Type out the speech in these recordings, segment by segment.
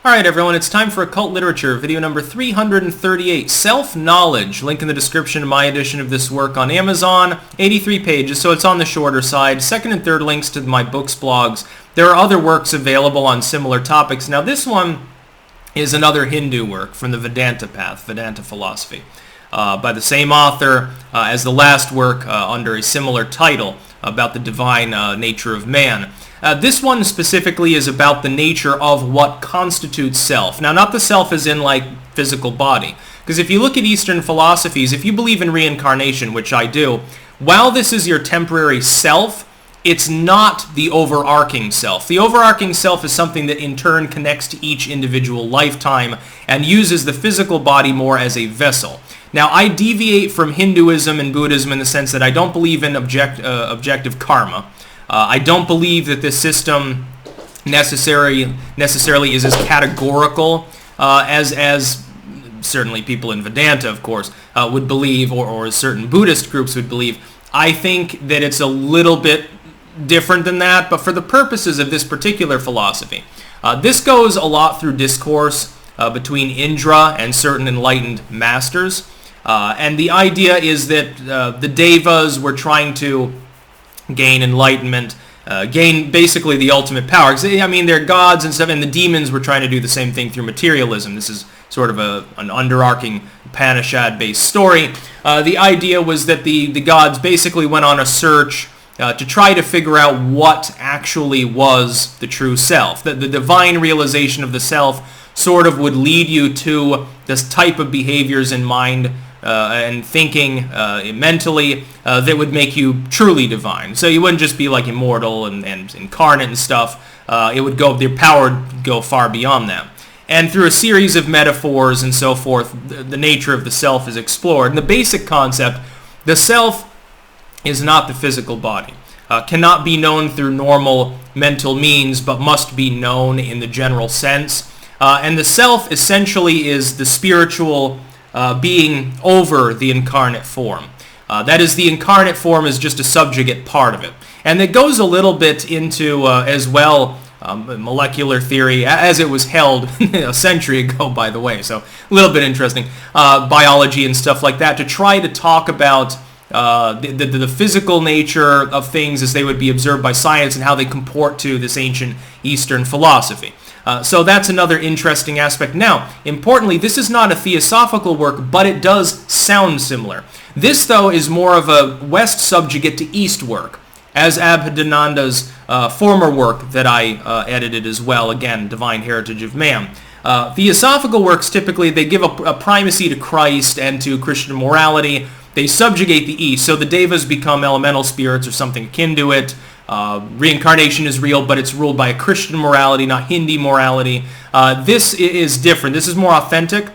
Alright everyone, it's time for Occult Literature, video number 338, Self-Knowledge. Link in the description to my edition of this work on Amazon. 83 pages, so it's on the shorter side. Second and third links to my books, blogs. There are other works available on similar topics. Now this one is another Hindu work from the Vedanta path, Vedanta philosophy, by the same author as the last work under a similar title about the divine nature of man. This one specifically is about the nature of what constitutes self. Now, not the self as in like physical body. Because if you look at Eastern philosophies, if you believe in reincarnation, which I do, while this is your temporary self, it's not the overarching self. The overarching self is something that in turn connects to each individual lifetime and uses the physical body more as a vessel. Now, I deviate from Hinduism and Buddhism in the sense that I don't believe in objective karma. I don't believe that this system necessarily is as categorical as certainly people in Vedanta, of course, would believe, or certain Buddhist groups would believe. I think that it's a little bit different than that, but for the purposes of this particular philosophy, this goes a lot through discourse between Indra and certain enlightened masters. And the idea is that the devas were trying to gain enlightenment, gain basically the ultimate power. I mean, they're gods and stuff, and the demons were trying to do the same thing through materialism. This is sort of an underarching Upanishad-based story. The idea was that the gods basically went on a search to try to figure out what actually was the true self. The divine realization of the self sort of would lead you to this type of behaviors in mind and thinking mentally that would make you truly divine. So you wouldn't just be like immortal and incarnate and stuff. Your power would go far beyond that. And through a series of metaphors and so forth, the nature of the self is explored. And the basic concept, the self is not the physical body. Cannot be known through normal mental means, but must be known in the general sense. And the self essentially is the spiritual being over the incarnate form. That is, the incarnate form is just a subjugate part of it. And it goes a little bit into, as well, molecular theory, as it was held a century ago, by the way, so a little bit interesting, biology and stuff like that, to try to talk about the physical nature of things as they would be observed by science and how they comport to this ancient Eastern philosophy. So that's another interesting aspect. Now, importantly, this is not a theosophical work, but it does sound similar. This, though, is more of a West subjugate to East work, as Abhedananda's former work that I edited as well, again, Divine Heritage of Man. Theosophical works, typically, they give a primacy to Christ and to Christian morality. They subjugate the East, so the devas become elemental spirits or something akin to it. Reincarnation is real, but it's ruled by a Christian morality, not Hindi morality. This is different. This is more authentic.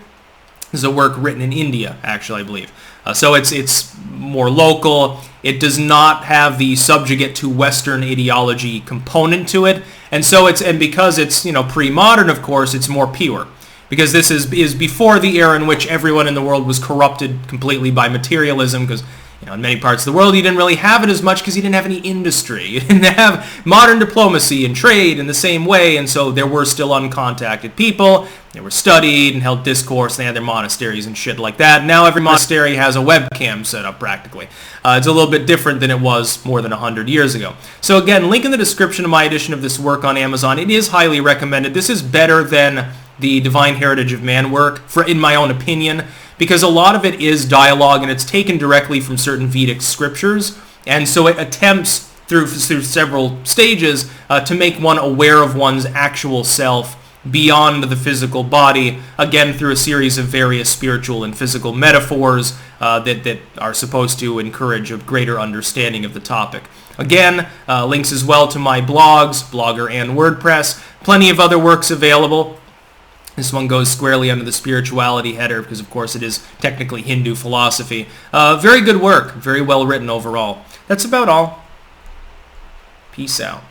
This is a work written in India, actually, I believe. So it's more local. It does not have the subjugate to Western ideology component to it, and so because it's pre-modern, of course, it's more pure. Because this is before the era in which everyone in the world was corrupted completely by materialism, because in many parts of the world, you didn't really have it as much because you didn't have any industry. You didn't have modern diplomacy and trade in the same way, and so there were still uncontacted people. They were studied and held discourse. They had their monasteries and shit like that. Now every monastery has a webcam set up practically. It's a little bit different than it was more than 100 years ago. So again, link in the description of my edition of this work on Amazon. It is highly recommended. This is better than the Divine Heritage of Man work, in my own opinion, because a lot of it is dialogue and it's taken directly from certain Vedic scriptures, and so it attempts through several stages to make one aware of one's actual self beyond the physical body, again through a series of various spiritual and physical metaphors that are supposed to encourage a greater understanding of the topic. Again, links as well to my blogs, Blogger and WordPress, plenty of other works available. This one goes squarely under the spirituality header because, of course, it is technically Hindu philosophy. Very good work. Very well written overall. That's about all. Peace out.